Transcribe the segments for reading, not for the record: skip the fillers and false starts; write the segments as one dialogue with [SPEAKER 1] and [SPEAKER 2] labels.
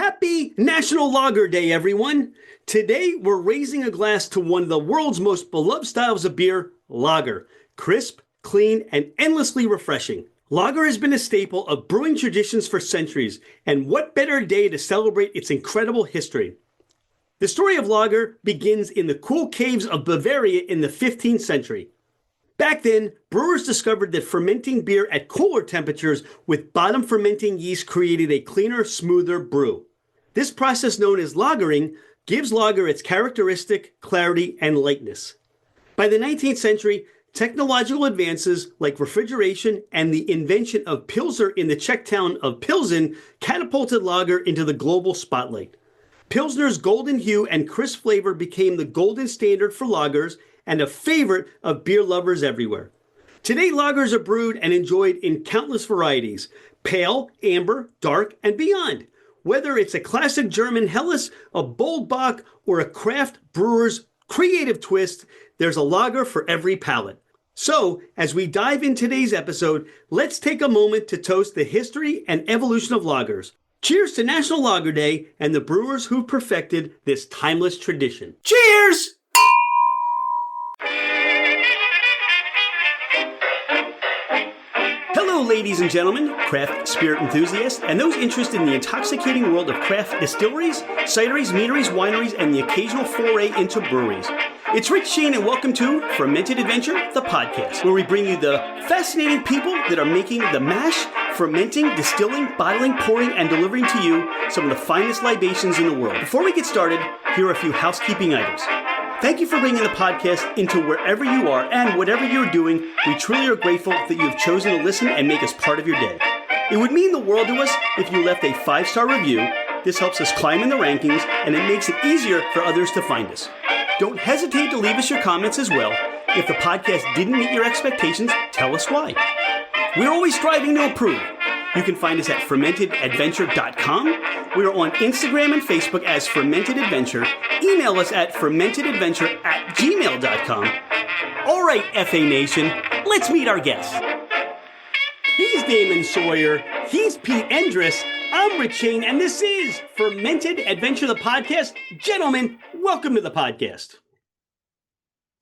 [SPEAKER 1] Happy National Lager Day, everyone. Today, we're raising a glass to one of the world's most beloved styles of beer, lager. Crisp, clean, and endlessly refreshing. Lager has been a staple of brewing traditions for centuries, and what better day to celebrate its incredible history? The story of lager begins in the cool caves of Bavaria in the 15th century. Back then, brewers discovered that fermenting beer at cooler temperatures with bottom fermenting yeast created a cleaner, smoother brew. This process, known as lagering, gives lager its characteristic clarity and lightness. By the 19th century, technological advances like refrigeration and the invention of Pilsner in the Czech town of Pilsen catapulted lager into the global spotlight. Pilsner's golden hue and crisp flavor became the golden standard for lagers and a favorite of beer lovers everywhere. Today, lagers are brewed and enjoyed in countless varieties: pale, amber, dark, and beyond. Whether it's a classic German Helles, a bold Bock, or a craft brewer's creative twist, there's a lager for every palate. So, as we dive in today's episode, let's take a moment to toast the history and evolution of lagers. Cheers to National Lager Day and the brewers who've perfected this timeless tradition. Cheers! Hello, ladies and gentlemen, craft spirit enthusiasts, and those interested in the intoxicating world of craft distilleries, cideries, meaderies, wineries, and the occasional foray into breweries. It's Rich Shane, and welcome to Fermented Adventure, the podcast, where we bring you the fascinating people that are making the mash, fermenting, distilling, bottling, pouring, and delivering to you some of the finest libations in the world. Before we get started, here are a few housekeeping items. Thank you for bringing the podcast into wherever you are and whatever you're doing. We truly are grateful that you have chosen to listen and make us part of your day. It would mean the world to us if you left a 5-star review. This helps us climb in the rankings, and it makes it easier for others to find us. Don't hesitate to leave us your comments as well. If the podcast didn't meet your expectations, tell us why. We're always striving to improve. You can find us at fermentedadventure.com. We are on Instagram and Facebook as Fermented Adventure. Email us at fermentedadventure@gmail.com. All right, FA Nation, let's meet our guests. He's Damin Sawyer. He's Pete Endres. I'm Rich Shane, and this is Fermented Adventure, the podcast. Gentlemen, welcome to the podcast.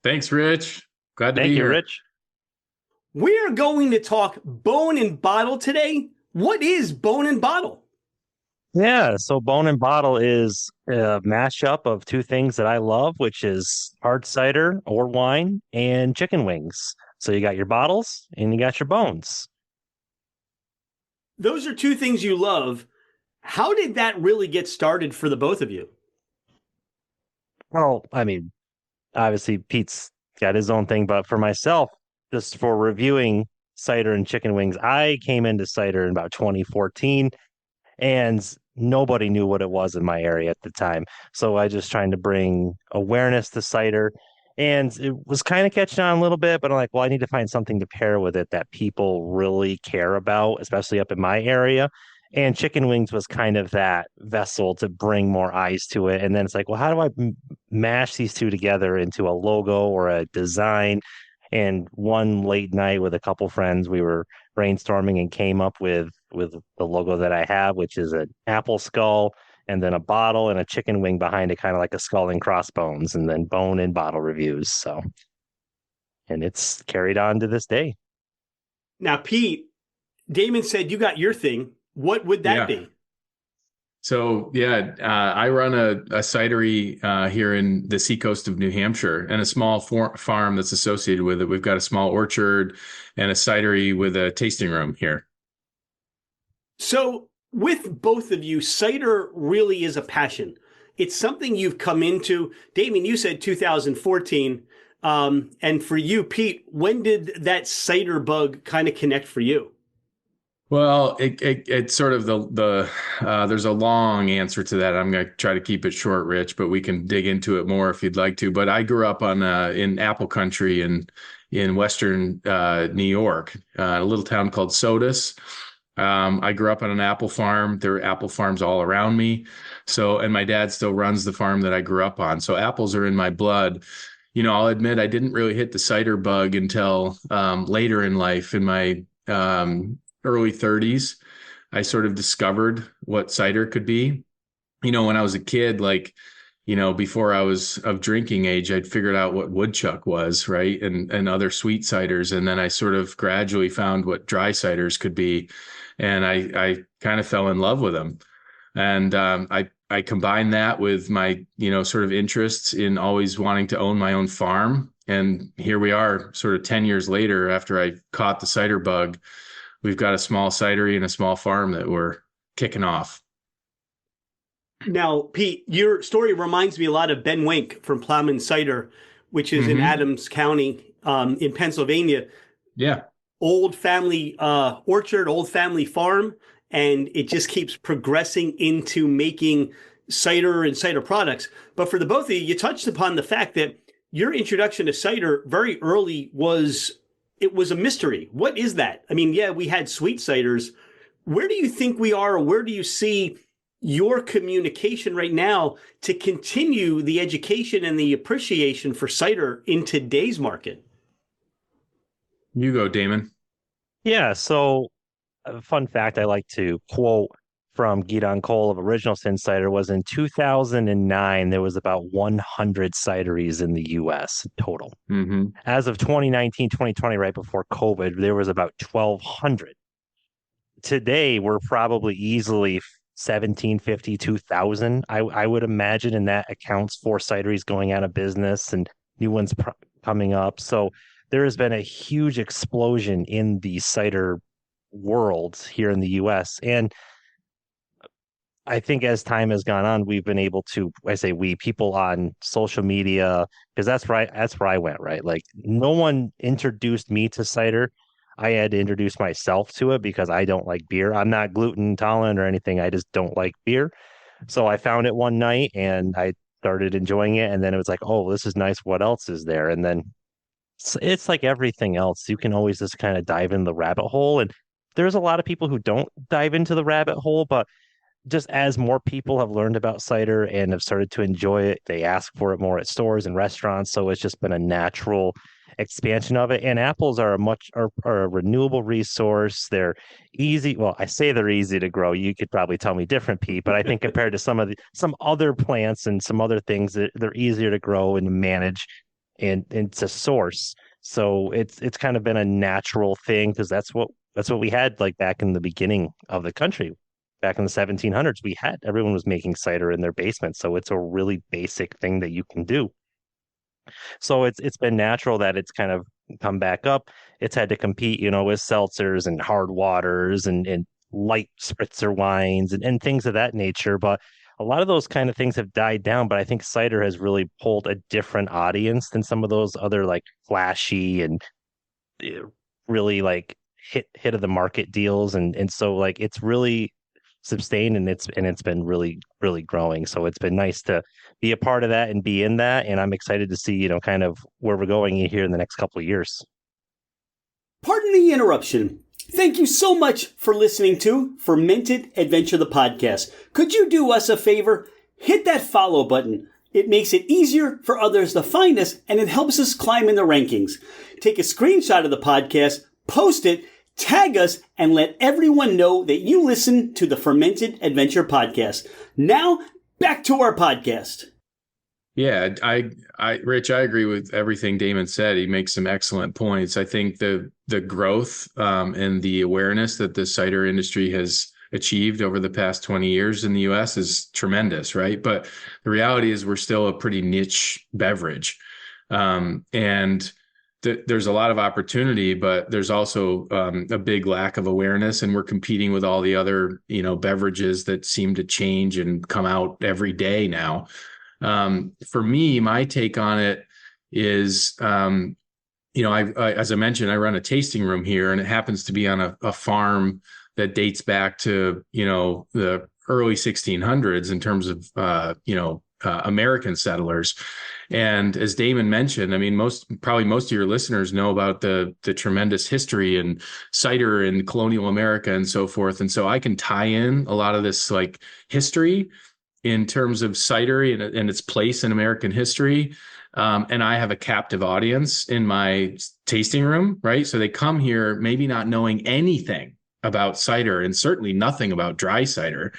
[SPEAKER 2] Thanks, Rich. Glad to be
[SPEAKER 3] Thank you,
[SPEAKER 2] here.
[SPEAKER 3] Rich.
[SPEAKER 1] We're going to talk bone and bottle today. What is bone and bottle?
[SPEAKER 3] Yeah, so Bone and Bottle is a mashup of two things that I love, which is hard cider or wine and chicken wings. So you got your bottles and you got your bones.
[SPEAKER 1] Those are two things you love. How did that really get started for the both of you?
[SPEAKER 3] Well, I mean, obviously Pete's got his own thing, but for myself, just for reviewing cider and chicken wings, I came into cider in about 2014 and nobody knew what it was in my area at the time. So I just trying to bring awareness to cider, and it was kind of catching on a little bit, but I'm like, well, I need to find something to pair with it that people really care about, especially up in my area. And chicken wings was kind of that vessel to bring more eyes to it. And then it's like, well, how do I mash these two together into a logo or a design? And one late night with a couple friends, we were brainstorming and came up with the logo that I have, which is an apple skull and then a bottle and a chicken wing behind it, kind of like a skull and crossbones, and then bone and bottle reviews. So, and it's carried on to this day.
[SPEAKER 1] Now, Pete, Damin said you got your thing. What would that be?
[SPEAKER 2] So, I run a cidery here in the seacoast of New Hampshire, and a small farm that's associated with it. We've got a small orchard and a cidery with a tasting room here.
[SPEAKER 1] So with both of you, cider really is a passion. It's something you've come into. Damin, you said 2014. And for you, Pete, when did that cider bug kind of connect for you?
[SPEAKER 2] Well, it's sort of there's a long answer to that. I'm going to try to keep it short, Rich, but we can dig into it more if you'd like to. But I grew up in apple country in western New York, a little town called Sodus. I grew up on an apple farm. There are apple farms all around me. So, and my dad still runs the farm that I grew up on. So apples are in my blood. You know, I'll admit I didn't really hit the cider bug until later in life. In my early 30s, I sort of discovered what cider could be. when I was a kid, like, before I was of drinking age, I'd figured out what woodchuck was, right? And other sweet ciders. And then I sort of gradually found what dry ciders could be. And I kind of fell in love with them. And I combined that with my, sort of interests in always wanting to own my own farm. And here we are sort of 10 years later, after I caught the cider bug, we've got a small cidery and a small farm that we're kicking off.
[SPEAKER 1] Now, Pete, your story reminds me a lot of Ben Wink from Plowman Cider, which is in Adams County in Pennsylvania.
[SPEAKER 2] Yeah.
[SPEAKER 1] Old family orchard, old family farm, and it just keeps progressing into making cider and cider products. But for the both of you, you touched upon the fact that your introduction to cider very early was a mystery. What is that? I mean, yeah, we had sweet ciders. Where do you think we are, or where do you see your communication right now to continue the education and the appreciation for cider in today's market?
[SPEAKER 2] You go, Damin.
[SPEAKER 3] Yeah, so a fun fact I like to quote from Gidon Cole of Original Sin Cider was in 2009, there was about 100 cideries in the US total.
[SPEAKER 2] Mm-hmm.
[SPEAKER 3] As of 2019, 2020, right before COVID, there was about 1,200. Today, we're probably easily 1,750, 2,000, I would imagine, and that accounts for cideries going out of business and new ones coming up. So there has been a huge explosion in the cider world here in the US. And I think as time has gone on, we've been able to, I say we, people on social media, because that's where I went, right? Like, no one introduced me to cider. I had to introduce myself to it because I don't like beer. I'm not gluten intolerant or anything. I just don't like beer. So I found it one night and I started enjoying it. And then it was like, oh, this is nice. What else is there? And then it's like everything else. You can always just kind of dive in the rabbit hole. And there's a lot of people who don't dive into the rabbit hole, but just as more people have learned about cider and have started to enjoy it, they ask for it more at stores and restaurants. So it's just been a natural expansion of it. And apples are a renewable resource. They're easy. Well, I say they're easy to grow. You could probably tell me different, Pete, but I think compared to some other plants and some other things, they're easier to grow and manage and to source. So it's kind of been a natural thing because that's what we had like back in the beginning of the country. Back in the 1700s, everyone was making cider in their basement. So it's a really basic thing that you can do. So it's been natural that it's kind of come back up. It's had to compete, with seltzers and hard waters and light spritzer wines and things of that nature. But a lot of those kind of things have died down. But I think cider has really pulled a different audience than some of those other like flashy and really like hit of the market deals. And so like it's really sustained and it's been really, really growing. So it's been nice to be a part of that and be in that. And I'm excited to see, kind of where we're going here in the next couple of years.
[SPEAKER 1] Pardon the interruption. Thank you so much for listening to Fermented Adventure, the podcast. Could you do us a favor? Hit that follow button. It makes it easier for others to find us and it helps us climb in the rankings. Take a screenshot of the podcast, post it, tag us, and let everyone know that you listen to the Fermented Adventure podcast. Now, back to our podcast.
[SPEAKER 2] Yeah, Rich, I agree with everything Damin said. He makes some excellent points. I think the growth and the awareness that the cider industry has achieved over the past 20 years in the US is tremendous, right? But the reality is we're still a pretty niche beverage. And there's a lot of opportunity, but there's also a big lack of awareness, and we're competing with all the other, beverages that seem to change and come out every day now. For me, my take on it is, I as I mentioned, I run a tasting room here, and it happens to be on a farm that dates back to, the early 1600s in terms of, American settlers. And as Damin mentioned, I mean, most of your listeners know about the tremendous history and cider in colonial America and so forth. And so I can tie in a lot of this like history in terms of cider and its place in American history. And I have a captive audience in my tasting room, right? So they come here maybe not knowing anything about cider and certainly nothing about dry cider.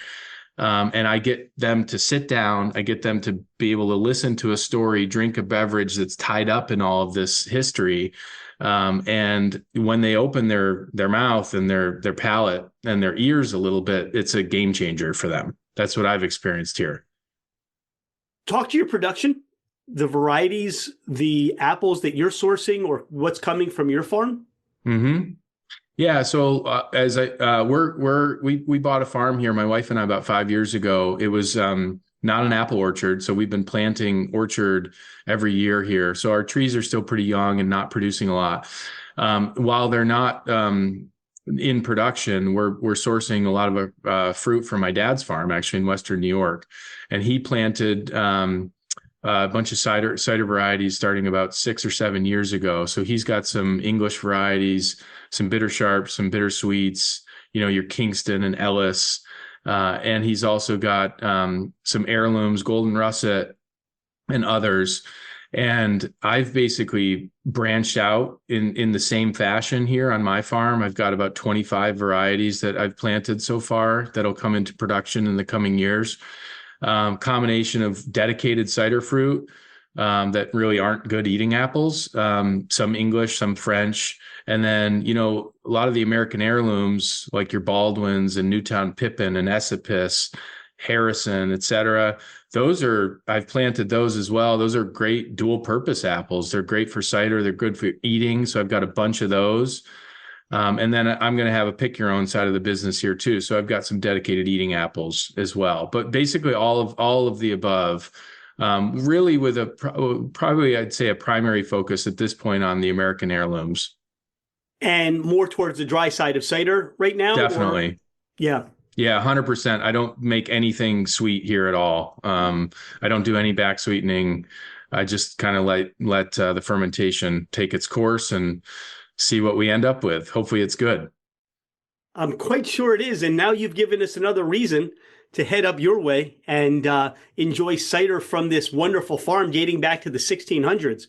[SPEAKER 2] And I get them to sit down. I get them to be able to listen to a story, drink a beverage that's tied up in all of this history. And when they open their mouth and their palate and their ears a little bit, it's a game changer for them. That's what I've experienced here.
[SPEAKER 1] Talk to your production, the varieties, the apples that you're sourcing, or what's coming from your farm.
[SPEAKER 2] Mm-hmm. Yeah, so as we bought a farm here, my wife and I, about 5 years ago. It was not an apple orchard, so we've been planting orchard every year here. So our trees are still pretty young and not producing a lot. While they're not in production, we're sourcing a lot of fruit from my dad's farm, actually in Western New York, and he planted a bunch of cider varieties starting about 6 or 7 years ago. So he's got some English varieties, some bitter sharps, some bitter sweets, your Kingston and Ellis. And he's also got some heirlooms, Golden Russet and others. And I've basically branched out in the same fashion here on my farm. I've got about 25 varieties that I've planted so far that'll come into production in the coming years. Combination of dedicated cider fruit that really aren't good eating apples, some English, some French, and then, a lot of the American heirlooms like your Baldwins and Newtown Pippin and Esopus, Harrison, et cetera. I've planted those as well. Those are great dual purpose apples. They're great for cider. They're good for eating. So I've got a bunch of those. And then I'm going to have a pick your own side of the business here too. So I've got some dedicated eating apples as well, but basically all of the above, really with probably I'd say a primary focus at this point on the American heirlooms.
[SPEAKER 1] And more towards the dry side of cider right now?
[SPEAKER 2] Definitely.
[SPEAKER 1] Yeah.
[SPEAKER 2] Yeah, 100%. I don't make anything sweet here at all. I don't do any back sweetening. I just kind of let the fermentation take its course and see what we end up with. Hopefully it's good.
[SPEAKER 1] I'm quite sure it is. And now you've given us another reason to head up your way and enjoy cider from this wonderful farm dating back to the 1600s.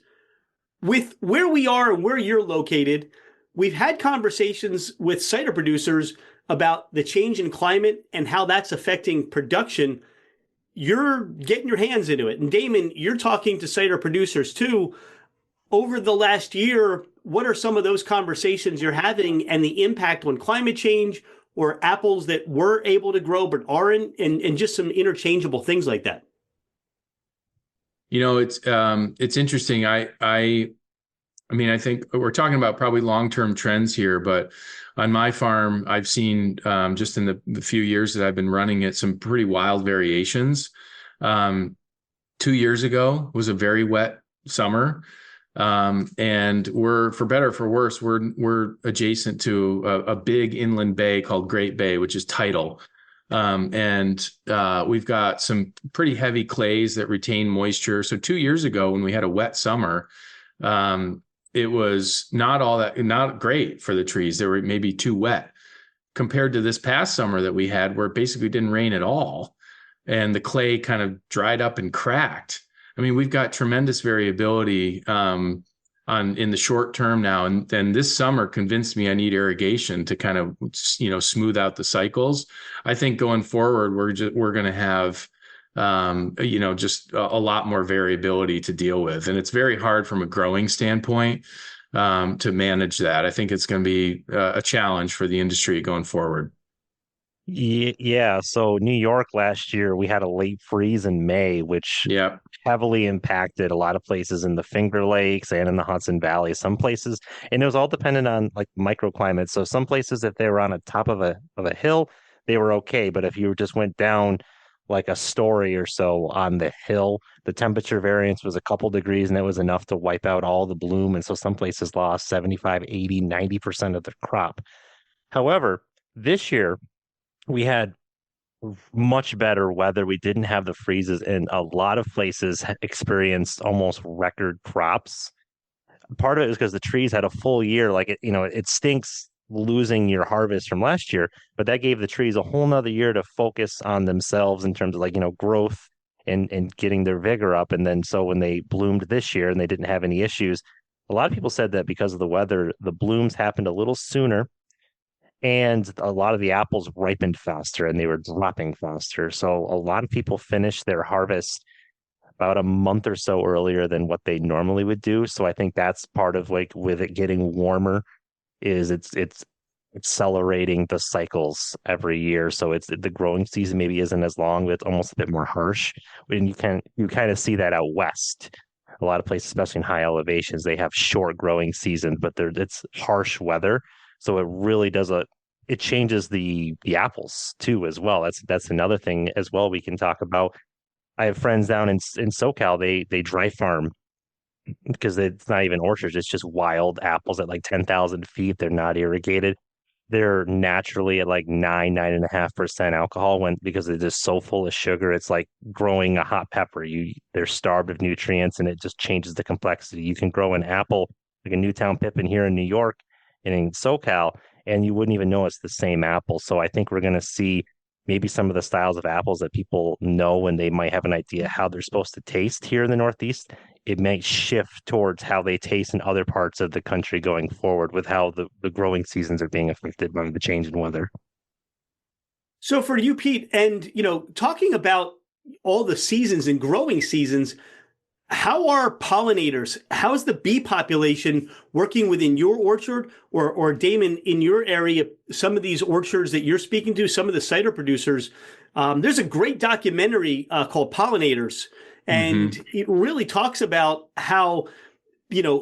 [SPEAKER 1] With where we are and where you're located, we've had conversations with cider producers about the change in climate and how that's affecting production. You're getting your hands into it. And Damin, you're talking to cider producers too. Over the last year, what are some of those conversations you're having and the impact on climate change or apples that were able to grow but aren't, and just some interchangeable things like that?
[SPEAKER 2] It's interesting. I think we're talking about probably long-term trends here, but on my farm, I've seen just in the few years that I've been running it, some pretty wild variations. 2 years ago was a very wet summer. And we're, for better or for worse, we're adjacent to a big inland bay called Great Bay, which is tidal. And we've got some pretty heavy clays that retain moisture. So 2 years ago, when we had a wet summer, it was not great for the trees. They were maybe too wet compared to this past summer that we had, where it basically didn't rain at all. And the clay kind of dried up and cracked. I mean, we've got tremendous variability in the short term now. And then this summer convinced me I need irrigation to kind of, smooth out the cycles. I think going forward, we're going to have, just a lot more variability to deal with. And it's very hard from a growing standpoint to manage that. I think it's going to be a challenge for the industry going forward.
[SPEAKER 3] Yeah. So New York last year, we had a late freeze in May, which heavily impacted a lot of places in the Finger Lakes and in the Hudson Valley. Some places, and it was all dependent on like microclimates. So some places, if they were on the top of a hill, they were okay. But if you just went down like a story or so on the hill, the temperature variance was a couple degrees, and it was enough to wipe out all the bloom. And so some places lost 75, 80, 90% of the crop. However, this year, we had much better weather. We didn't have the freezes, and a lot of places experienced almost record crops. Part of it is because the trees had a full year. Like it stinks losing your harvest from last year, but that gave the trees a whole nother year to focus on themselves in terms of growth and getting their vigor up. And then so when they bloomed this year and they didn't have any issues, a lot of people said that because of the weather, the blooms happened a little sooner. and a lot of the apples ripened faster and they were dropping faster. So a lot of people finished their harvest about a month or so earlier than what they normally would do. So I think that's part of like with it getting warmer is it's accelerating the cycles every year. So it's the growing season maybe isn't as long, but it's almost a bit more harsh. And you kind of see that out west. A lot of places, especially in high elevations, they have short growing seasons, but it's harsh weather. So it really does it changes the apples too as well. That's another thing as well we can talk about. I have friends down in SoCal. They dry farm because it's not even orchards. It's just wild apples at like 10,000 feet. They're not irrigated. They're naturally at like 9.5% alcohol when because they're just so full of sugar. It's like growing a hot pepper. They're starved of nutrients and it just changes the complexity. You can grow an apple like a Newtown Pippin here in New York and in SoCal, and you wouldn't even know it's the same apple. So I think we're gonna see maybe some of the styles of apples that people know and they might have an idea how they're supposed to taste here in the Northeast. It may shift towards how they taste in other parts of the country going forward with how the growing seasons are being affected by the change in weather.
[SPEAKER 1] So for you, Pete, and talking about all the seasons and growing seasons, how are pollinators? How is the bee population working within your orchard or Damin in your area? Some of these orchards that you're speaking to, some of the cider producers. There's a great documentary called Pollinators, and it really talks about how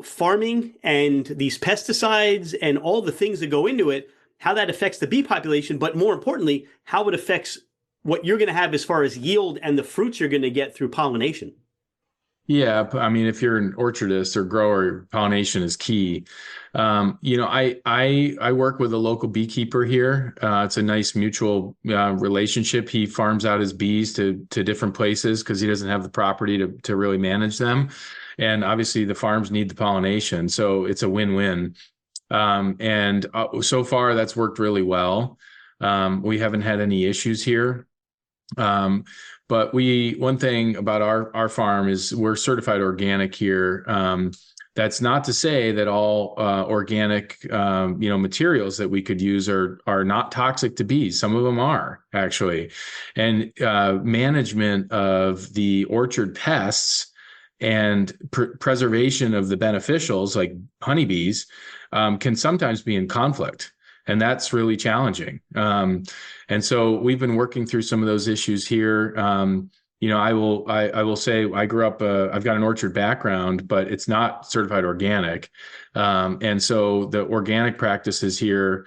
[SPEAKER 1] farming and these pesticides and all the things that go into it, how that affects the bee population, but more importantly, how it affects what you're going to have as far as yield and the fruits you're going to get through pollination.
[SPEAKER 2] Yeah, I mean, if you're an orchardist or grower, pollination is key. I work with a local beekeeper here. It's a nice mutual relationship. He farms out his bees to different places because he doesn't have the property to really manage them. And obviously, the farms need the pollination, so it's a win-win. And so far, that's worked really well. We haven't had any issues here. But one thing about our farm is we're certified organic here. That's not to say that all organic materials that we could use are not toxic to bees. Some of them are actually, and management of the orchard pests and preservation of the beneficials like honeybees can sometimes be in conflict. And that's really challenging. And so we've been working through some of those issues here. I will say I grew up, I've got an orchard background, but it's not certified organic. And so the organic practices here,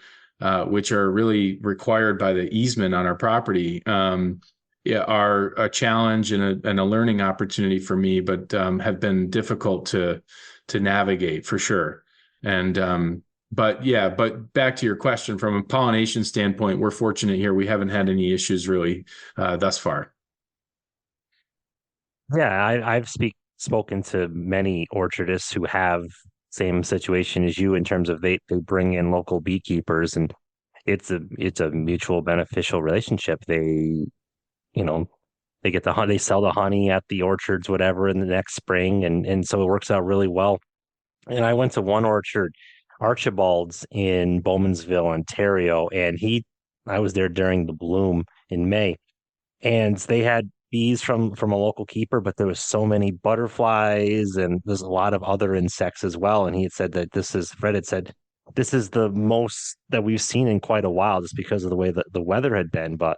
[SPEAKER 2] which are really required by the easement on our property, are a challenge and a learning opportunity for me, but have been difficult to navigate for sure. And but back to your question, from a pollination standpoint, we're fortunate here. We haven't had any issues really thus far.
[SPEAKER 3] Yeah, I've spoken to many orchardists who have same situation as you in terms of they bring in local beekeepers and it's a mutual beneficial relationship. You know, they get the honey, they sell the honey at the orchards, whatever, in the next spring, and so it works out really well. And I went to one orchard, Archibald's in Bowmansville, Ontario, and I was there during the bloom in May, and they had bees from a local keeper, but there was so many butterflies and there's a lot of other insects as well. And he had said that Fred had said, this is the most that we've seen in quite a while, just because of the way that the weather had been. But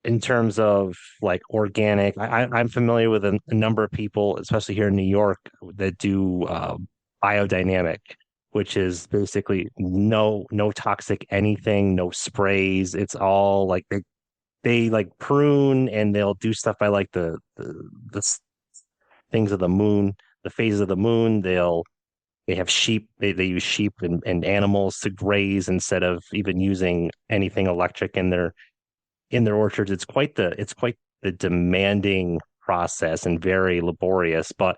[SPEAKER 3] in terms of like organic, I'm familiar with a number of people, especially here in New York, that do biodynamic, which is basically no toxic anything, no sprays. It's all like they like prune and they'll do stuff by like the things of the moon, the phases of the moon. They have sheep. They use sheep and animals to graze instead of even using anything electric in their orchards. It's quite the demanding process and very laborious, but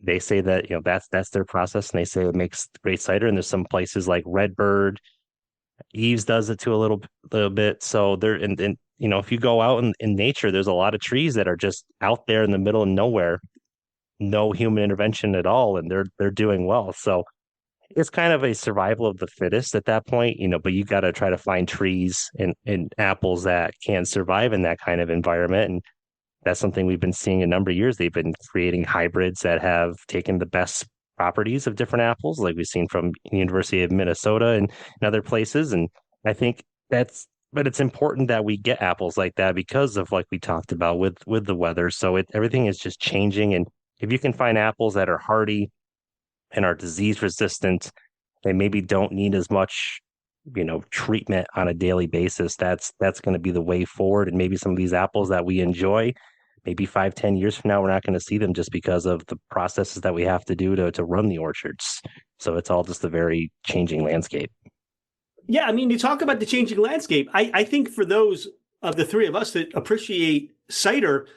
[SPEAKER 3] they say that that's their process, and they say it makes great cider. And there's some places like Redbird, Eves does it too a little bit. So there, and if you go out in nature, there's a lot of trees that are just out there in the middle of nowhere, no human intervention at all, and they're doing well. So it's kind of a survival of the fittest at that point, but you got to try to find trees and apples that can survive in that kind of environment. And that's something we've been seeing a number of years. They've been creating hybrids that have taken the best properties of different apples, like we've seen from the University of Minnesota and other places. And I think but it's important that we get apples like that because of like we talked about with the weather. So everything is just changing. And if you can find apples that are hardy and are disease resistant, they maybe don't need as much, treatment on a daily basis. That's going to be the way forward. And maybe some of these apples that we enjoy, maybe 5, 10 years from now, we're not going to see them just because of the processes that we have to do to run the orchards. So it's all just a very changing landscape.
[SPEAKER 1] Yeah, I mean, you talk about the changing landscape. I think for those of the three of us that appreciate cider,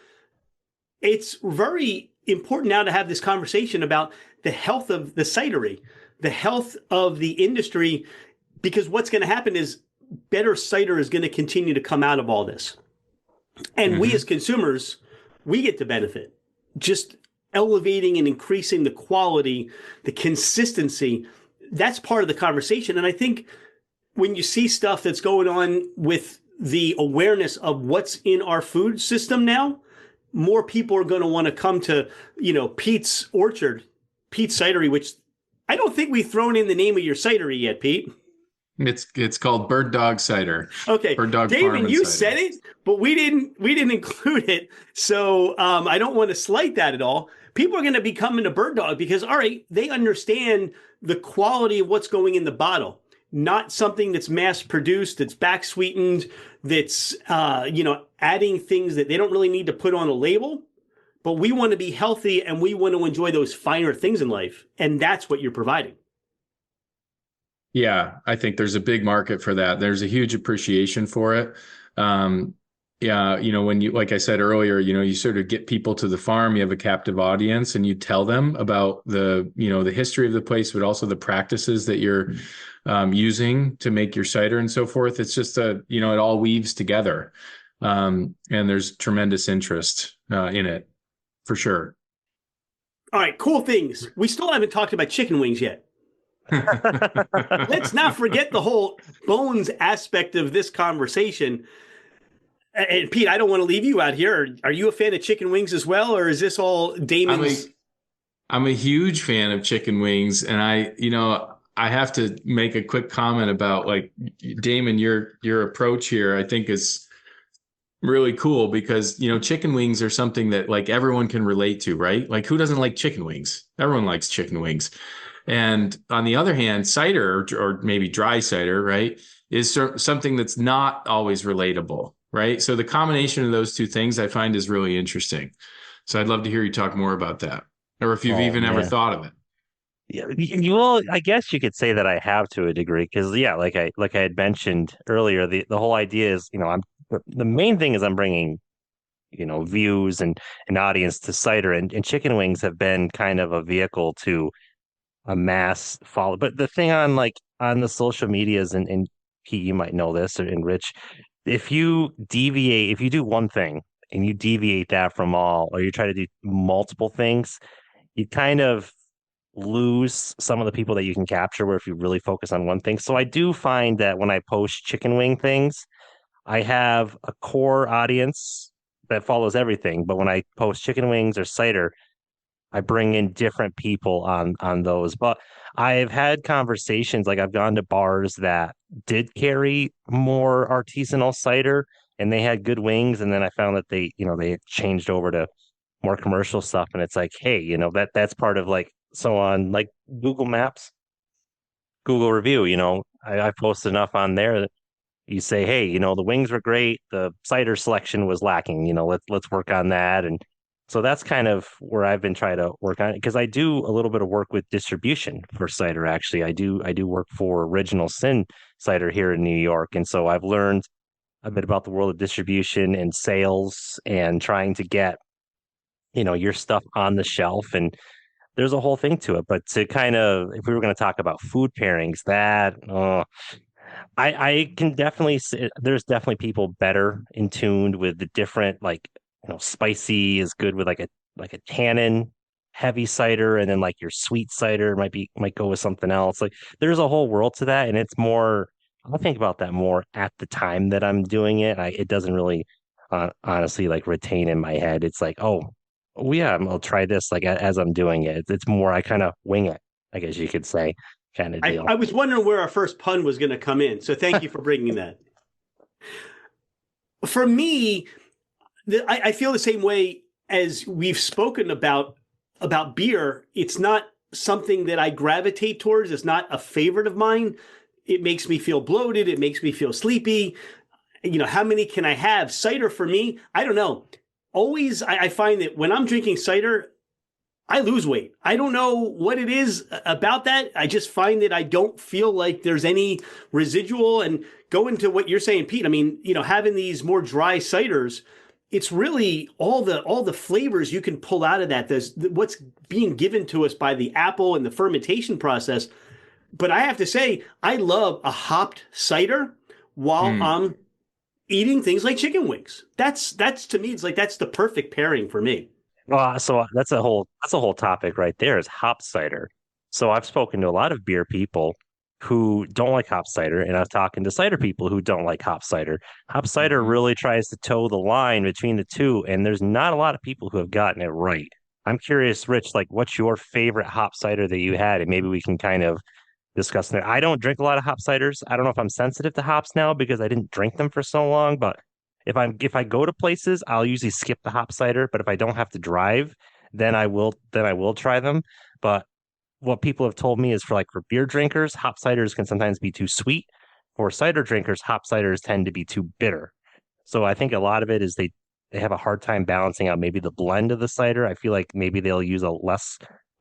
[SPEAKER 1] it's very important now to have this conversation about the health of the cidery, the health of the industry, because what's going to happen is better cider is going to continue to come out of all this. And we as consumers, we get the benefit. Just elevating and increasing the quality, the consistency, that's part of the conversation. And I think when you see stuff that's going on with the awareness of what's in our food system now, more people are going to want to come to, Pete's Orchard, Pete's Cidery, which I don't think we've thrown in the name of your cidery yet, Pete.
[SPEAKER 2] It's called Bird Dog Cider.
[SPEAKER 1] Okay,
[SPEAKER 2] Bird Dog
[SPEAKER 1] Damin, you
[SPEAKER 2] Cider.
[SPEAKER 1] said it, but we didn't include it. So I don't want to slight that at all. People are going to be coming to Bird Dog because, all right, they understand the quality of what's going in the bottle, not something that's mass produced, that's back sweetened, that's adding things that they don't really need to put on a label. But we want to be healthy and we want to enjoy those finer things in life, and that's what you're providing.
[SPEAKER 2] Yeah, I think there's a big market for that. There's a huge appreciation for it. Yeah, when you, like I said earlier, you sort of get people to the farm, you have a captive audience and you tell them about the history of the place, but also the practices that you're using to make your cider and so forth. It's just it all weaves together. And there's tremendous interest in it for sure.
[SPEAKER 1] All right, cool things. We still haven't talked about chicken wings yet. Let's not forget the whole bones aspect of this conversation. And Pete, I don't want to leave you out here. Are you a fan of chicken wings as well, or is this all Damon's?
[SPEAKER 2] I'm a huge fan of chicken wings, and I have to make a quick comment about like Damin, your approach here. I think is really cool because chicken wings are something that like everyone can relate to, right? Like who doesn't like chicken wings? Everyone likes chicken wings. And on the other hand, cider or maybe dry cider, right, is something that's not always relatable, right? So the combination of those two things I find is really interesting. So I'd love to hear you talk more about that, or if you've ever thought of it.
[SPEAKER 3] Yeah, well, I guess you could say that I have to a degree because like I had mentioned earlier, the whole idea is the main thing is I'm bringing views and an audience to cider, and chicken wings have been kind of a vehicle to a mass follow. But the thing on the social medias, and Pete, you might know this, and Rich, if you do one thing and you deviate that from all, or you try to do multiple things, you kind of lose some of the people that you can capture where if you really focus on one thing. So I do find that when I post chicken wing things, I have a core audience that follows everything. But when I post chicken wings or cider, I bring in different people on those. But I've had conversations, like I've gone to bars that did carry more artisanal cider and they had good wings, and then I found that they had changed over to more commercial stuff, and it's like, hey, that's part of like, so on like Google Maps, Google review, I posted enough on there that you say, hey, the wings were great, the cider selection was lacking, let's work on that. And so that's kind of where I've been trying to work on it, because I do a little bit of work with distribution for cider. Actually, I do work for Original Sin Cider here in New York, and so I've learned a bit about the world of distribution and sales and trying to get your stuff on the shelf. And there's a whole thing to it. But to kind of, if we were going to talk about food pairings, that I can definitely say there's definitely people better in tuned with the different, like, spicy is good with like a tannin heavy cider, and then like your sweet cider might go with something else. Like there's a whole world to that, and it's more. I'll think about that more at the time that I'm doing it. It doesn't really honestly like retain in my head. It's like, oh yeah, I'll try this like as I'm doing it. It's more I kind of wing it, I guess you could say, kind of deal.
[SPEAKER 1] I was wondering where our first pun was going to come in, so thank you for bringing that. For me, I feel the same way as we've spoken about beer. It's not something that I gravitate towards. It's not a favorite of mine. It makes me feel bloated. It makes me feel sleepy. How many can I have? Cider for me, I don't know. Always, I find that when I'm drinking cider, I lose weight. I don't know what it is about that. I just find that I don't feel like there's any residual. And going to what you're saying, Pete, I mean, having these more dry ciders, it's really all the flavors you can pull out of that. There's what's being given to us by the apple and the fermentation process. But I have to say, I love a hopped cider while I'm eating things like chicken wings. That's to me, it's like that's the perfect pairing for me.
[SPEAKER 3] Well, so that's a whole topic right there is hop cider. So I've spoken to a lot of beer people who don't like hop cider, and I've talking to cider people who don't like hop cider. Hop cider really tries to toe the line between the two, and there's not a lot of people who have gotten it right. I'm curious, Rich, like what's your favorite hop cider that you had, and maybe we can kind of discuss that. I don't drink a lot of hop ciders. I don't know if I'm sensitive to hops now because I didn't drink them for so long, but if I go to places, I'll usually skip the hop cider. But if I don't have to drive, then I will try them. But what people have told me is for beer drinkers, hop ciders can sometimes be too sweet. For cider drinkers, hop ciders tend to be too bitter. So I think a lot of it is they have a hard time balancing out maybe the blend of the cider. I feel like maybe they'll use a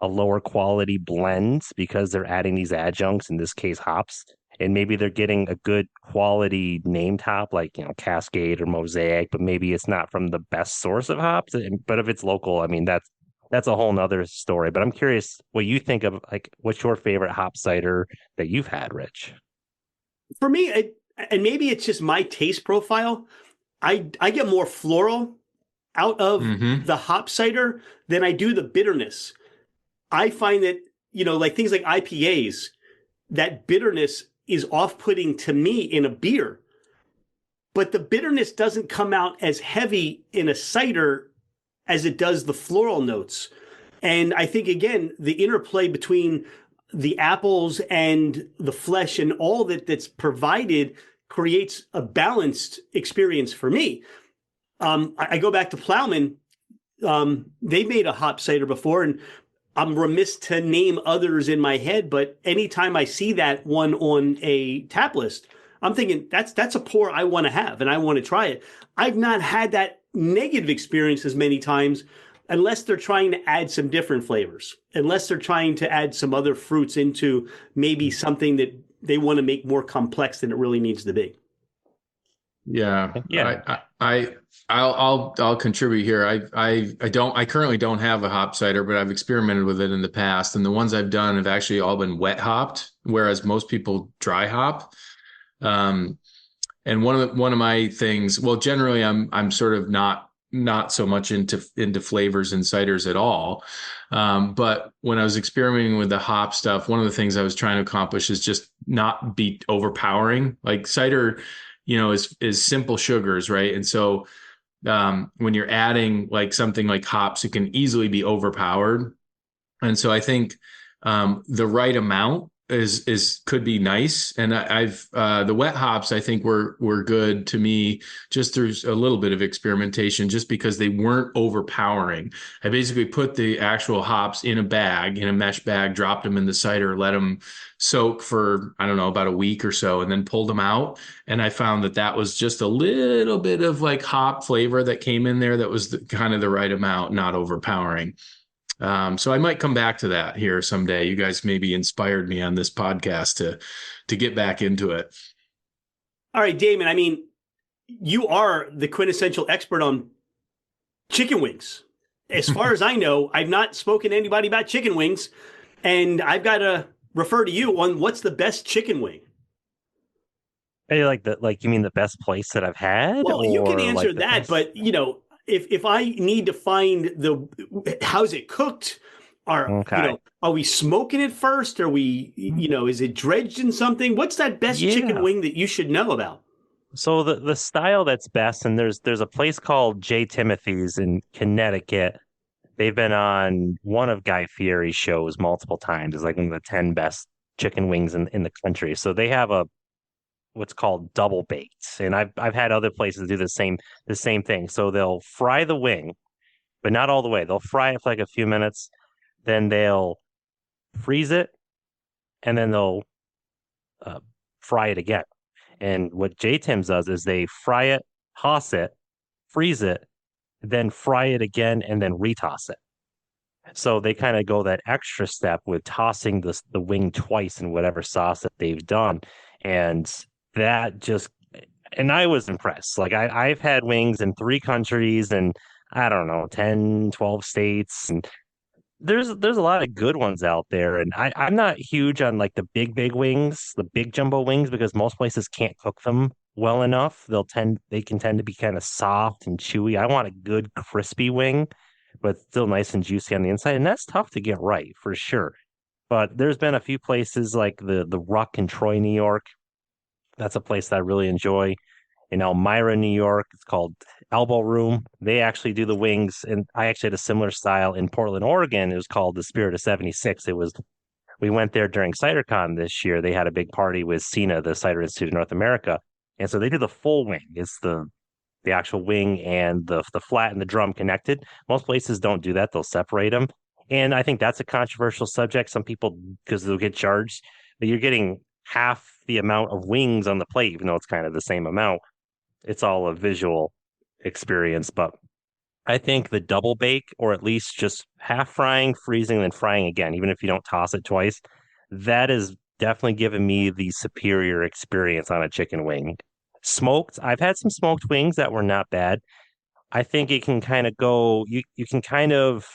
[SPEAKER 3] lower quality blend because they're adding these adjuncts, in this case hops, and maybe they're getting a good quality named hop like Cascade or Mosaic, but maybe it's not from the best source of hops. But if it's local, I mean that's a whole nother story. But I'm curious what you think of, like, what's your favorite hop cider that you've had, Rich?
[SPEAKER 1] For me, and maybe it's just my taste profile, I get more floral out of the hop cider than I do the bitterness. I find that, like things like IPAs, that bitterness is off-putting to me in a beer. But the bitterness doesn't come out as heavy in a cider as it does the floral notes. And I think, again, the interplay between the apples and the flesh and all that's provided creates a balanced experience for me. I go back to Plowman. They made a hop cider before, and I'm remiss to name others in my head, but anytime I see that one on a tap list, I'm thinking that's a pour I want to have and I want to try it. I've not had that negative experience as many times unless they're trying to add some different flavors, unless they're trying to add some other fruits into maybe something that they want to make more complex than it really needs to be.
[SPEAKER 2] Yeah. I'll contribute here. I currently don't have a hop cider, but I've experimented with it in the past. And the ones I've done have actually all been wet hopped, whereas most people dry hop. And one of my things, well, generally I'm sort of not so much into flavors and ciders at all. But when I was experimenting with the hop stuff, one of the things I was trying to accomplish is just not be overpowering. Like cider, is simple sugars, right? And so when you're adding like something like hops, it can easily be overpowered. And so I think the right amount could be nice. And I've the wet hops I think were good to me just through a little bit of experimentation, just because they weren't overpowering. I basically put the actual hops in a mesh bag, dropped them in the cider, let them soak for, I don't know, about a week or so, and then pulled them out. And I found that was just a little bit of like hop flavor that came in there that was kind of the right amount, not overpowering. So I might come back to that here someday. You guys maybe inspired me on this podcast to get back into it.
[SPEAKER 1] All right, Damin, I mean, you are the quintessential expert on chicken wings. As far as I know, I've not spoken to anybody about chicken wings, and I've got to refer to you on what's the best chicken wing.
[SPEAKER 3] Hey, you mean the best place that I've had?
[SPEAKER 1] Well, you can answer
[SPEAKER 3] like
[SPEAKER 1] that, but if I need to find how's it cooked,
[SPEAKER 3] Okay.
[SPEAKER 1] Are we smoking it first? Are we, is it dredged in something? What's that best chicken
[SPEAKER 3] Yeah.
[SPEAKER 1] wing that you should know about?
[SPEAKER 3] So the style that's best, and there's a place called J. Timothy's in Connecticut. They've been on one of Guy Fieri's shows multiple times. It's like one of the 10 best chicken wings in the country. So they have a what's called double baked. And I've had other places do the same thing. So they'll fry the wing, but not all the way. They'll fry it for like a few minutes, then they'll freeze it, and then they'll uh, fry it again. And what J Tim's does is they fry it, toss it, freeze it, then fry it again, and then retoss it. So they kind of go that extra step with tossing the wing twice in whatever sauce that they've done. And that just and I was impressed. Like I've had wings in 3 countries and I don't know, 10, 12 states. And there's a lot of good ones out there. And I'm not huge on like the big wings, the big jumbo wings, because most places can't cook them well enough. They can tend to be kind of soft and chewy. I want a good crispy wing, but still nice and juicy on the inside. And that's tough to get right for sure. But there's been a few places like the Ruck in Troy, New York. That's a place that I really enjoy. In Elmira, New York, it's called Elbow Room. They actually do the wings, and I actually had a similar style in Portland, Oregon. It was called the Spirit of 76. We went there during CiderCon this year. They had a big party with CINA, the Cider Institute of North America. And so they do the full wing. It's the actual wing and the flat and the drum connected. Most places don't do that. They'll separate them. And I think that's a controversial subject. Some people, because they'll get charged, but you're getting half the amount of wings on the plate, even though it's kind of the same amount. It's all a visual experience, but I think the double bake, or at least just half frying, freezing, then frying again, even if you don't toss it twice, that is definitely given me the superior experience on a chicken wing. Smoked, I've had some smoked wings that were not bad. I think it can kind of go, you can kind of,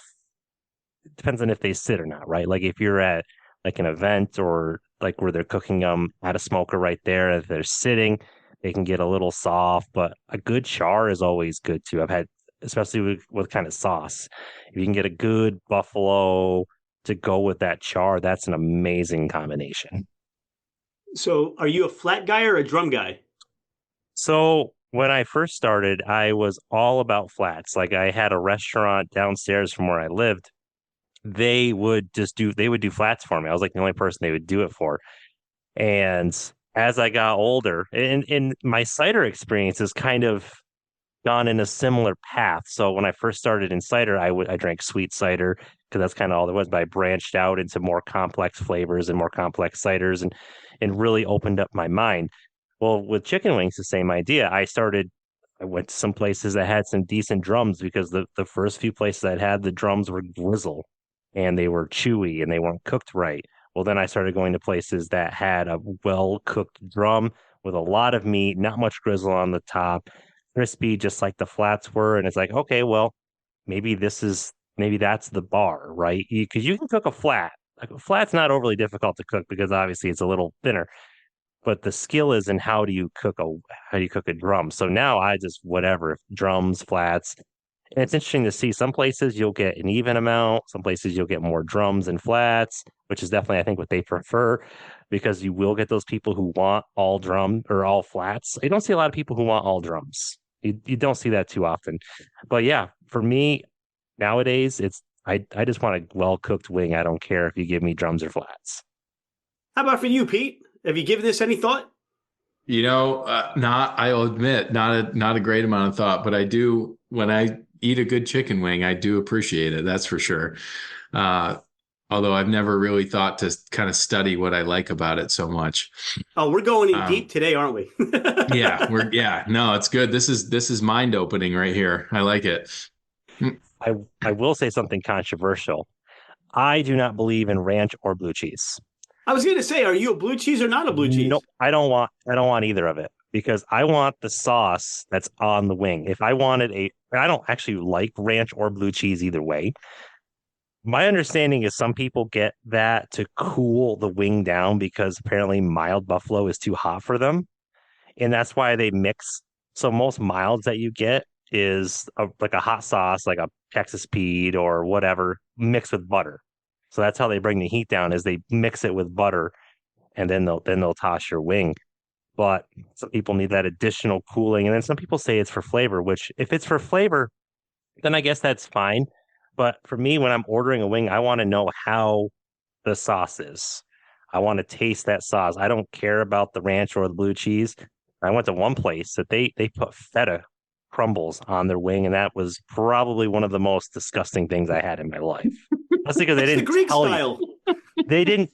[SPEAKER 3] depends on if they sit or not, right? Like if you're at like an event or like where they're cooking them at a smoker right there, if they're sitting, they can get a little soft, but a good char is always good too. I've had, especially with kind of sauce. If you can get a good buffalo to go with that char, that's an amazing combination.
[SPEAKER 1] So, are you a flat guy or a drum guy?
[SPEAKER 3] So when I first started, I was all about flats. Like I had a restaurant downstairs from where I lived. They would do flats for me. I was like the only person they would do it for. And as I got older, and my cider experience has kind of gone in a similar path. So when I first started in cider, I drank sweet cider because that's kind of all there was. But I branched out into more complex flavors and more complex ciders, and really opened up my mind. Well, with chicken wings, the same idea. I went to some places that had some decent drums because the first few places that had the drums were grizzle and they were chewy and they weren't cooked right. Well, then I started going to places that had a well cooked drum with a lot of meat, not much grizzle on the top, crispy, just like the flats were. And it's like, okay, well, maybe that's the bar, right? Because you can cook a flat. Like a flat's not overly difficult to cook because obviously it's a little thinner, but the skill is in how do you cook a drum. So now I just whatever drums, flats. And it's interesting to see some places you'll get an even amount, some places you'll get more drums and flats, which is definitely I think what they prefer because you will get those people who want all drum or all flats. You don't see a lot of people who want all drums. You don't see that too often. But yeah, for me nowadays I just want a well cooked wing. I don't care if you give me drums or flats.
[SPEAKER 1] How about for you, Pete? Have you given this any thought?
[SPEAKER 2] I'll admit, not a great amount of thought, but I do, when I eat a good chicken wing, I do appreciate it. That's for sure. Uh, Although I've never really thought to kind of study what I like about it so much.
[SPEAKER 1] Oh, we're going in
[SPEAKER 2] Um,
[SPEAKER 1] deep today, aren't we?
[SPEAKER 2] no, it's good. This is mind opening right here. I like it. Mm.
[SPEAKER 3] I I will say something controversial. I do not believe in ranch or blue cheese.
[SPEAKER 1] I was going to say, are you a blue cheese or not a blue cheese?
[SPEAKER 3] Nope, I don't want either of it because I want the sauce that's on the wing. If I wanted I don't actually like ranch or blue cheese either way. My understanding is some people get that to cool the wing down because apparently mild buffalo is too hot for them, and that's why they mix. So most milds that you get is like a hot sauce, like a Texas Pete or whatever, mixed with butter. So that's how they bring the heat down is they mix it with butter and then they'll toss your wing. But some people need that additional cooling. And then some people say it's for flavor, which if it's for flavor, then I guess that's fine. But for me, when I'm ordering a wing, I want to know how the sauce is. I want to taste that sauce. I don't care about the ranch or the blue cheese. I went to one place that they put feta crumbles on their wing, and that was probably one of the most disgusting things I had in my life. That's because they
[SPEAKER 1] That's the
[SPEAKER 3] didn't
[SPEAKER 1] Greek
[SPEAKER 3] tell you.
[SPEAKER 1] style.
[SPEAKER 3] They didn't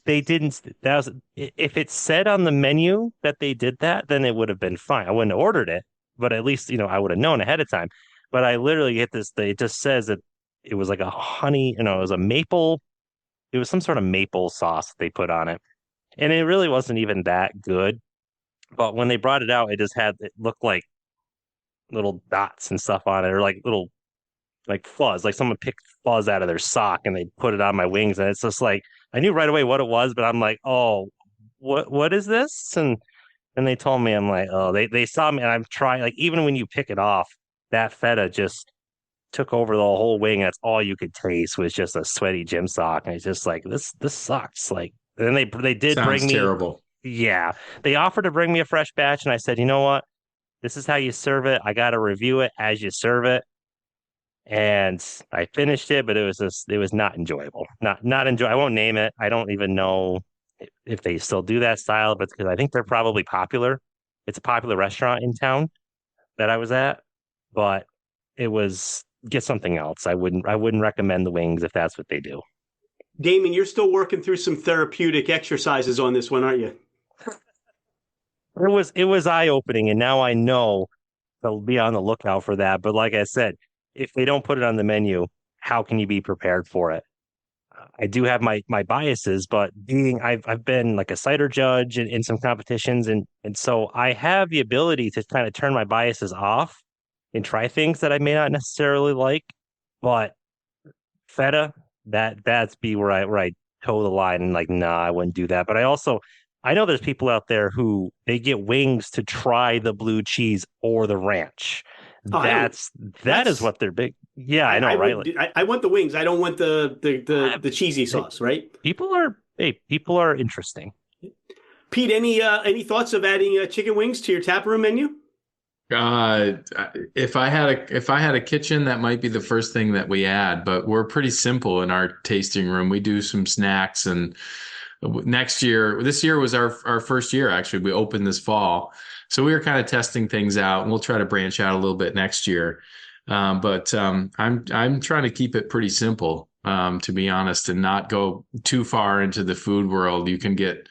[SPEAKER 3] that was if it said on the menu that they did that, then it would have been fine. I wouldn't have ordered it, but at least, I would have known ahead of time. But I literally get this, it just says that it was like a honey, it was a maple, it was some sort of maple sauce they put on it. And it really wasn't even that good. But when they brought it out, it looked like little dots and stuff on it, or like little like fuzz, like someone picked fuzz out of their sock and they put it on my wings. And it's just like I knew right away what it was, but I'm like, oh, what is this? And they told me, I'm like, oh, they saw me and I'm trying, like, even when you pick it off, that feta just took over the whole wing. That's all you could taste was just a sweaty gym sock. And it's just like, this sucks. Like, and then they did
[SPEAKER 2] Sounds
[SPEAKER 3] bring me,
[SPEAKER 2] terrible.
[SPEAKER 3] yeah, they offered to bring me a fresh batch. And I said, you know what? This is how you serve it. I got to review it as you serve it. And I finished it, but it was not enjoyable. Not enjoy. I won't name it. I don't even know if they still do that style, but because I think they're probably popular. It's a popular restaurant in town that I was at, but it was get something else. I wouldn't recommend the wings if that's what they do.
[SPEAKER 1] Damin, you're still working through some therapeutic exercises on this one, aren't you?
[SPEAKER 3] It was eye opening, and now I know to be on the lookout for that. But like I said, if they don't put it on the menu, how can you be prepared for it? I do have my biases, but I've been like a cider judge in some competitions, and so I have the ability to kind of turn my biases off and try things that I may not necessarily like. But feta, that's be where I toe the line and like, nah, I wouldn't do that. But I know there's people out there who they get wings to try the blue cheese or the ranch.
[SPEAKER 1] Oh,
[SPEAKER 3] That is
[SPEAKER 1] that's
[SPEAKER 3] what they're big. Yeah, I know,
[SPEAKER 1] I
[SPEAKER 3] right?
[SPEAKER 1] would I want the wings. I don't want the cheesy sauce, right?
[SPEAKER 3] People are interesting.
[SPEAKER 1] Pete, any thoughts of adding chicken wings to your taproom menu?
[SPEAKER 2] Uh, if I had a kitchen, that might be the first thing that we add, but we're pretty simple in our tasting room. We do some snacks, and this year was our first year, actually. We opened this fall. So we were kind of testing things out, and we'll try to branch out a little bit next year. But I'm trying to keep it pretty simple, to be honest, and not go too far into the food world. You can get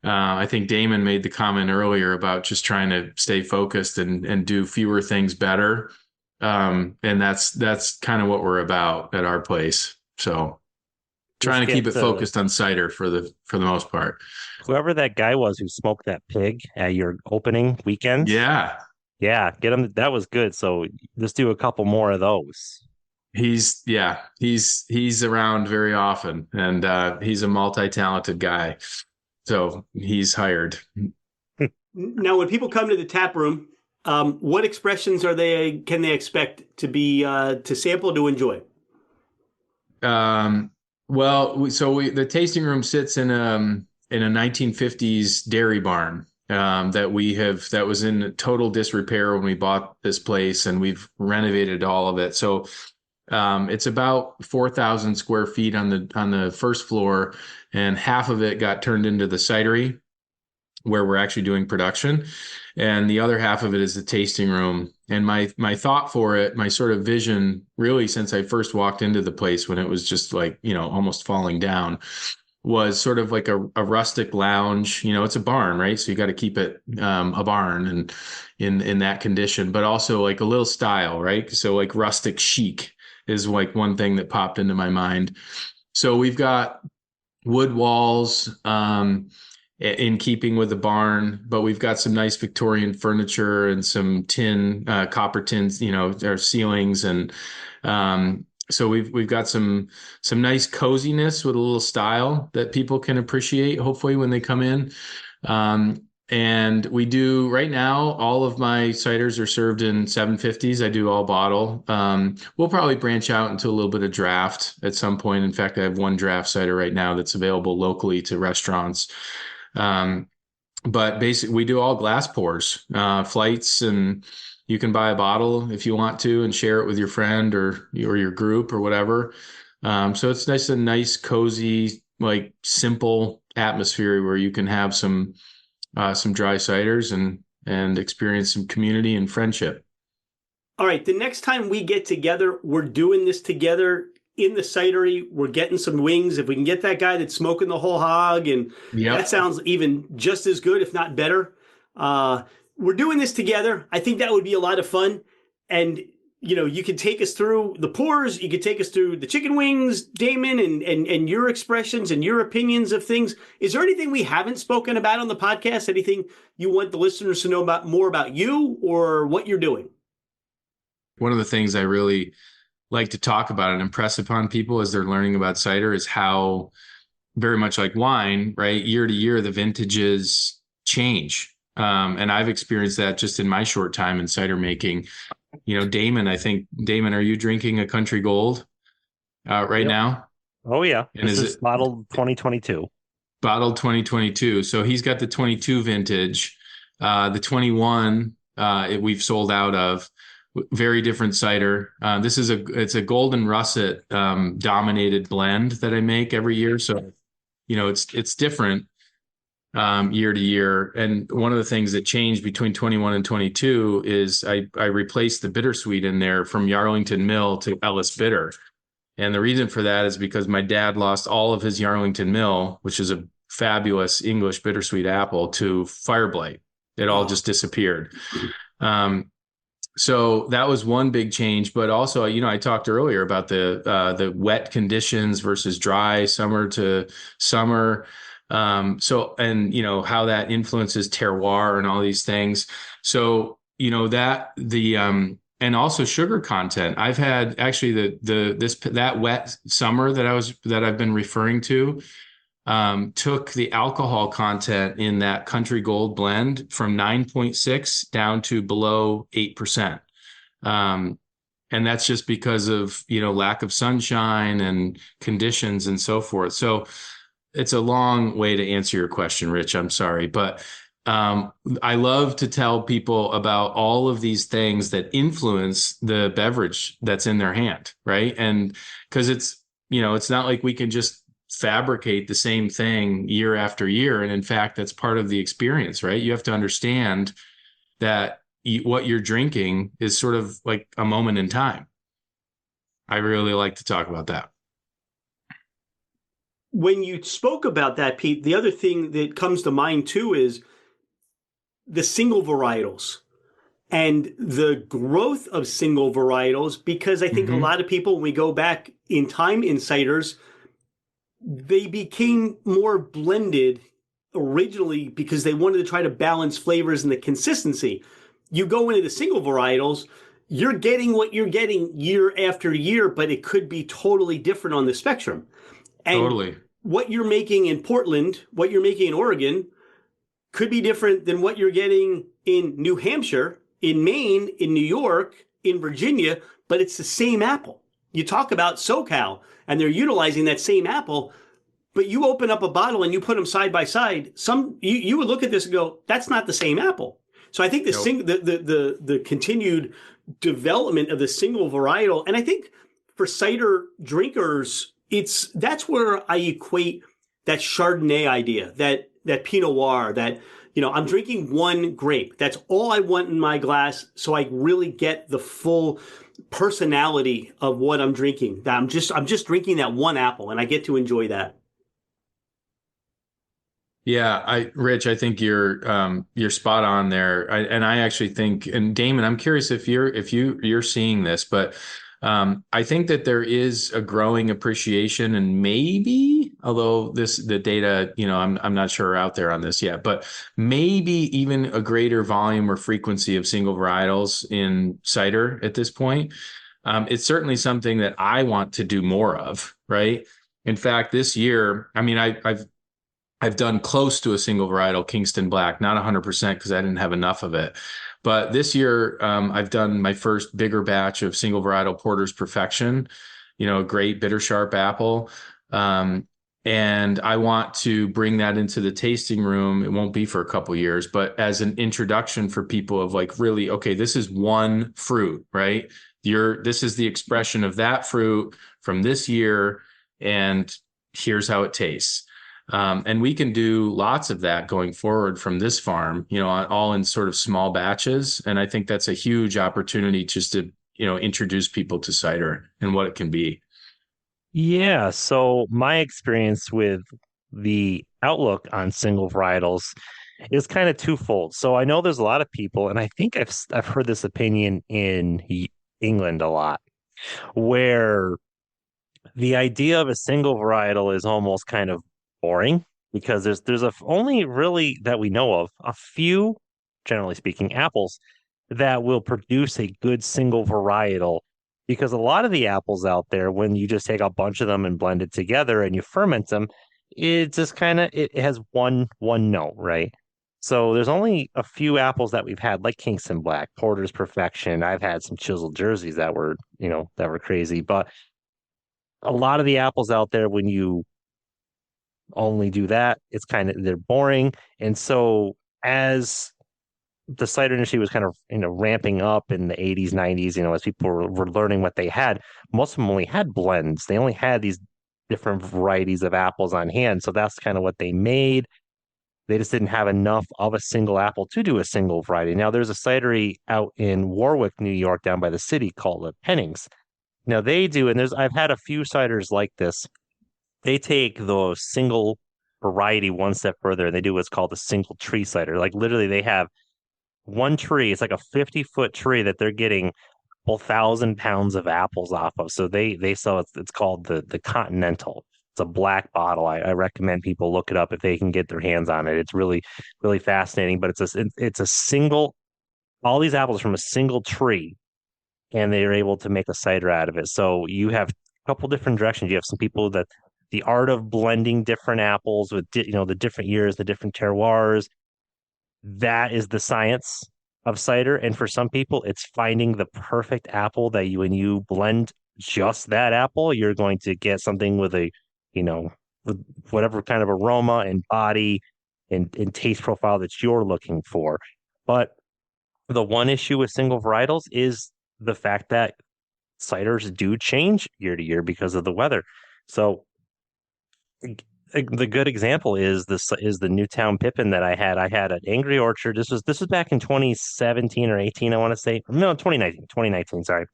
[SPEAKER 2] I think Damin made the comment earlier about just trying to stay focused and do fewer things better. And that's kind of what we're about at our place. So trying to keep it focused on cider for the most part.
[SPEAKER 3] Whoever that guy was who smoked that pig at your opening weekend.
[SPEAKER 2] Yeah.
[SPEAKER 3] Yeah, get him. That was good. So let's do a couple more of those.
[SPEAKER 2] He's around very often, and he's a multi-talented guy. So he's hired.
[SPEAKER 1] Now, when people come to the tap room, what expressions can they expect to be to sample to enjoy?
[SPEAKER 2] The tasting room sits in a 1950s dairy barn that was in total disrepair when we bought this place, and we've renovated all of it. So it's about 4,000 square feet on the first floor, and half of it got turned into the cidery, where we're actually doing production, and the other half of it is the tasting room. And my thought for it, my sort of vision, really since I first walked into the place when it was just like, almost falling down, was sort of like a rustic lounge. It's a barn, right? So you got to keep it a barn and in that condition, but also like a little style, right? So like rustic chic is like one thing that popped into my mind. So we've got wood walls in keeping with the barn, but we've got some nice Victorian furniture and some copper tins, our ceilings. And so we've got some nice coziness with a little style that people can appreciate, hopefully, when they come in. And we do right now, all of my ciders are served in 750s. I do all bottle. We'll probably branch out into a little bit of draft at some point. In fact, I have one draft cider right now that's available locally to restaurants. But basically, we do all glass pours, flights, and you can buy a bottle if you want to and share it with your friend or your group or whatever. So it's a nice, cozy, like simple atmosphere where you can have some dry ciders and experience some community and friendship.
[SPEAKER 1] All right, the next time we get together, we're doing this together in the cidery. We're getting some wings. If we can get that guy that's smoking the whole hog, and that sounds even just as good, if not better. We're doing this together. I think that would be a lot of fun. And you could take us through the pours. You could take us through the chicken wings, Damin, and your expressions and your opinions of things. Is there anything we haven't spoken about on the podcast? Anything you want the listeners to know about more about you or what you're doing?
[SPEAKER 2] One of the things I really like to talk about and impress upon people as they're learning about cider is how, very much like wine, right? Year to year, the vintages change. And I've experienced that just in my short time in cider making. Damin, are you drinking a Country Gold right now?
[SPEAKER 3] Oh, yeah.
[SPEAKER 2] And
[SPEAKER 3] this is bottled 2022.
[SPEAKER 2] Bottled 2022. So he's got the 22 vintage. The 21 we've sold out of. Very different cider. It's a golden russet dominated blend that I make every year. So, it's different year to year. And one of the things that changed between 21 and 22 is I replaced the bittersweet in there from Yarlington Mill to Ellis Bitter. And the reason for that is because my dad lost all of his Yarlington Mill, which is a fabulous English bittersweet apple, to fire blight. It all just disappeared. So that was one big change, but also, I talked earlier about the wet conditions versus dry summer to summer. How that influences terroir and all these things. So, and also sugar content. I've had actually that wet summer that I've been referring to, took the alcohol content in that Country Gold blend from 9.6 down to below 8%. And that's just because of, lack of sunshine and conditions and so forth. So it's a long way to answer your question, Rich. I'm sorry. But I love to tell people about all of these things that influence the beverage that's in their hand, right? And because it's not like we can just fabricate the same thing year after year. And in fact, that's part of the experience, right? You have to understand that what you're drinking is sort of like a moment in time. I really like to talk about that.
[SPEAKER 1] When you spoke about that, Pete, the other thing that comes to mind too is the single varietals and the growth of single varietals, because I think a lot of people, when we go back in time in ciders, they became more blended originally because they wanted to try to balance flavors and the consistency. You go into the single varietals, you're getting what you're getting year after year, but it could be totally different on the spectrum. And
[SPEAKER 2] totally.
[SPEAKER 1] What you're making in Portland, what you're making in Oregon, could be different than what you're getting in New Hampshire, in Maine, in New York, in Virginia, but it's the same apple. You talk about SoCal, and they're utilizing that same apple, but you open up a bottle and you put them side by side. You would look at this and go, "That's not the same apple." So I think the continued development of the single varietal, and I think for cider drinkers, that's where I equate that Chardonnay idea, that Pinot Noir, that I'm drinking one grape. That's all I want in my glass, so I really get the full personality of what I'm drinking. That I'm just drinking that one apple, and I get to enjoy that.
[SPEAKER 2] Yeah, Rich, I think you're spot on there. I actually think, and Damin, I'm curious if you're seeing this, but I think that there is a growing appreciation, and maybe, although the data, I'm not sure out there on this yet, but maybe even a greater volume or frequency of single varietals in cider at this point. It's certainly something that I want to do more of, right? In fact, this year, I mean, I've I've done close to a single varietal Kingston Black, not 100% because I didn't have enough of it. But this year, I've done my first bigger batch of single varietal Porter's Perfection, a great bitter sharp apple. And I want to bring that into the tasting room. It won't be for a couple years, but as an introduction for people of like, really, okay, this is one fruit, right? This is the expression of that fruit from this year, and here's how it tastes. And we can do lots of that going forward from this farm, all in sort of small batches. And I think that's a huge opportunity just to, introduce people to cider and what it can be.
[SPEAKER 3] Yeah, so my experience with the outlook on single varietals is kind of twofold. So I know there's a lot of people, and I think I've heard this opinion in England a lot, where the idea of a single varietal is almost kind of boring because there's only really that we know of a few, generally speaking, apples that will produce a good single varietal, because a lot of the apples out there, when you just take a bunch of them and blend it together and you ferment them, it just kind of it has one note, right? So there's only a few apples that we've had, like Kingston Black, Porter's Perfection. I've had some chiseled jerseys that were, that were crazy, but a lot of the apples out there, when you only do that, they're boring. And so as the cider industry was kind of, ramping up in the 80s, 90s, as people were learning what they had, most of them only had blends. They only had these different varieties of apples on hand. So that's kind of what they made. They just didn't have enough of a single apple to do a single variety. Now there's a cidery out in Warwick, New York, down by the city called the Pennings. Now they do, and I've had a few ciders like this. They take the single variety one step further, and they do what's called a single tree cider. Like literally, they have one tree. It's like a 50-foot tree that they're getting 1,000 pounds of apples off of. So they sell it's called the Continental. It's a black bottle. I recommend people look it up if they can get their hands on it. It's really, really fascinating. But it's a single. All these apples from a single tree, and they're able to make a cider out of it. So you have a couple different directions. You have some people that the art of blending different apples with the different years, the different terroirs. That is the science of cider. And for some people, it's finding the perfect apple that when you blend just that apple, you're going to get something with with whatever kind of aroma and body and taste profile that you're looking for. But the one issue with single varietals is the fact that ciders do change year to year because of the weather. So the good example is the Newtown Pippin that I had. I had at Angry Orchard. This was back in 2017 or 18, I want to say. No, 2019, sorry.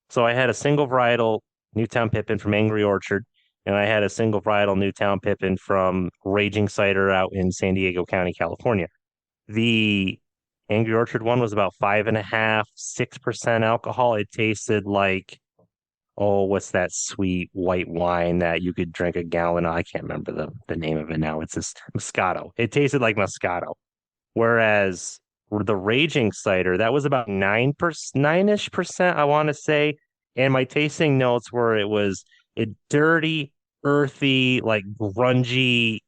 [SPEAKER 3] So I had a single varietal Newtown Pippin from Angry Orchard, and I had a single varietal Newtown Pippin from Raging Cider out in San Diego County, California. The Angry Orchard one was about 5.5, 6% alcohol. It tasted like, oh, what's that sweet white wine that you could drink a gallon of? I can't remember the name of it now. It's this Moscato. It tasted like Moscato. Whereas the Raging Cider, that was about 9-ish percent, I want to say. And my tasting notes were it was a dirty, earthy, like grungy,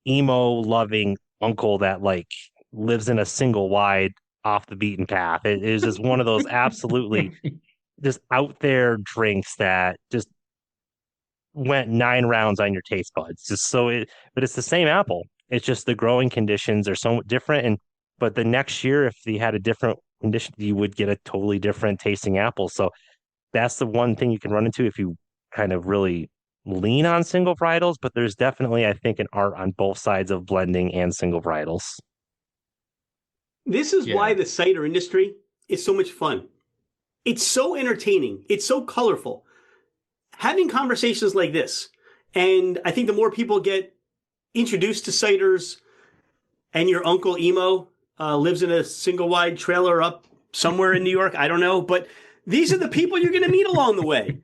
[SPEAKER 3] emo loving uncle that like lives in a single wide off the beaten path. It is just one of those absolutely just out there drinks that just went 9 rounds on your taste buds. But it's the same apple. It's just the growing conditions are somewhat different. But the next year, if you had a different condition, you would get a totally different tasting apple. So that's the one thing you can run into if you kind of really lean on single varietals. But there's definitely, I think, an art on both sides of blending and single varietals.
[SPEAKER 1] This is why the cider industry is so much fun. It's so entertaining. It's so colorful. Having conversations like this, and I think the more people get introduced to ciders, and your Uncle Emo lives in a single wide trailer up somewhere in New York, I don't know, but these are the people you're going to meet along the way.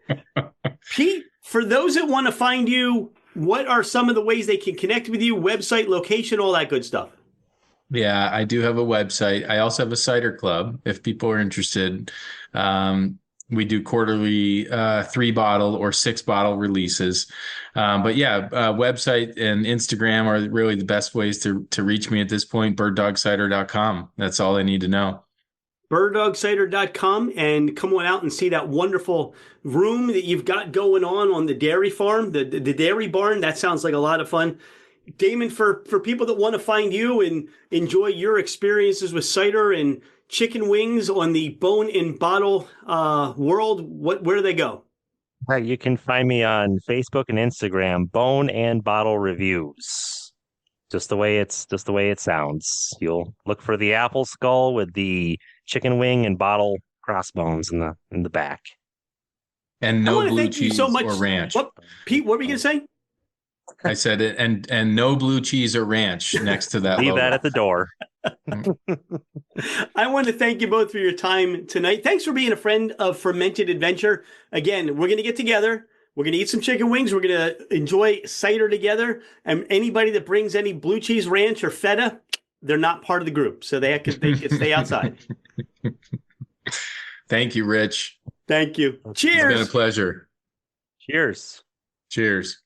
[SPEAKER 1] Pete, for those that want to find you, what are some of the ways they can connect with you? Website, location, all that good stuff.
[SPEAKER 2] Yeah, I do have a website. I also have a cider club if people are interested. We do quarterly 3-bottle or 6-bottle releases. But yeah, website and Instagram are really the best ways to reach me at this point. birddogcider.com. That's all I need to know.
[SPEAKER 1] birddogcider.com, and come on out and see that wonderful room that you've got going on the dairy farm, the dairy barn. That sounds like a lot of fun. Damin, for people that want to find you and enjoy your experiences with cider and chicken wings on the bone and bottle world, where do they go?
[SPEAKER 3] You can find me on Facebook and Instagram, Bone and Bottle Reviews. Just the way it sounds. You'll look for the apple skull with the chicken wing and bottle crossbones in the back.
[SPEAKER 2] And
[SPEAKER 1] I
[SPEAKER 2] no
[SPEAKER 1] want to
[SPEAKER 2] blue
[SPEAKER 1] thank you
[SPEAKER 2] cheese
[SPEAKER 1] so much.
[SPEAKER 2] or ranch.
[SPEAKER 1] What, Pete, what were you going to say?
[SPEAKER 2] I said it, and no blue cheese or ranch next to that
[SPEAKER 3] Leave
[SPEAKER 2] logo.
[SPEAKER 3] that at the door.
[SPEAKER 1] I want to thank you both for your time tonight. Thanks for being a friend of Fermented Adventure. Again, we're going to get together. We're going to eat some chicken wings. We're going to enjoy cider together. And anybody that brings any blue cheese ranch or feta, they're not part of the group. So they can stay outside.
[SPEAKER 2] Thank you, Rich.
[SPEAKER 1] Thank you. Cheers.
[SPEAKER 2] It's been a pleasure.
[SPEAKER 3] Cheers.
[SPEAKER 2] Cheers.